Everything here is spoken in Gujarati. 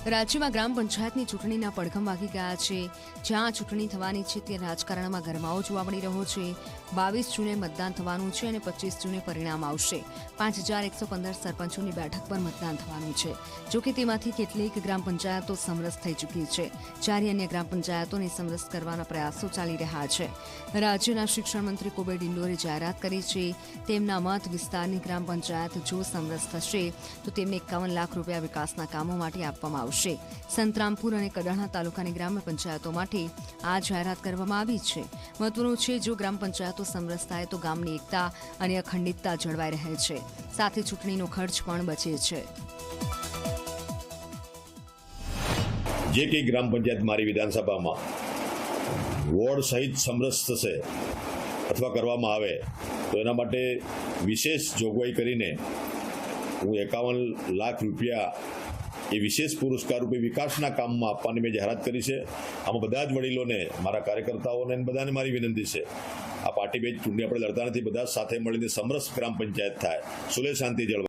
રાજ્યમાં ગ્રામ પંચાયતની ચૂંટણીના પડઘમ વાગી ગયા છે। જ્યાં ચૂંટણી થવાની છે ત્યાં રાજકારણમાં ગરમાવો જોવા મળી રહ્યો છે। 22 જૂને મતદાન થવાનું છે અને 25 જૂને પરિણામ આવશે। 5115 સરપંચોની બેઠક પર મતદાન થવાનું છે। જોકે તેમાંથી કેટલીક ગ્રામ પંચાયતો સમરસ થઈ ચૂકી છે, જ્યારે અન્ય ગ્રામ પંચાયતોને સમરસ કરવાના પ્રયાસો ચાલી રહ્યા છે। રાજ્યના શિક્ષણ મંત્રી કુબેર ડિંડોરે જાહેરાત કરી છે। તેમના મત વિસ્તારની ગ્રામ પંચાયત જો સમરસ થશે તો તેમને 51 લાખ રૂપિયા વિકાસના કામો માટે આપવામાં આવશે। સંતરામપુર અને કડાણા તાલુકાની ગ્રામ પંચાયતો માટે આ જાહેરાત કરવામાં આવી છે। મહત્વનું છે, જો ગ્રામ પંચાયતો સમરસ થાય તો ગામની એકતા અને અખંડિતતા જળવાઈ રહે છે, સાથે ચૂંટણીનો ખર્ચ પણ બચે છે। જે કંઈ ગ્રામ પંચાયત મારી વિધાનસભામાં વોર્ડ સહિત સમરસ થશે અથવા કરવામાં આવે તો એના માટે વિશેષ જોગવાઈ કરીને હું 51 લાખ રૂપિયા એ વિશેષ પુરસ્કાર રૂપે વિકાસના કામમાં આપવાની મેં જાહેરાત કરી છે। આમાં બધા જ વડીલોને, મારા કાર્યકર્તાઓને બધાને મારી વિનંતી છે, આ પાર્ટી બેઝ ચૂંટણી આપણે લડતા નથી, બધા સાથે મળીને સમરસ ગ્રામ પંચાયત થાય, સુલેહ શાંતિ જળવાય।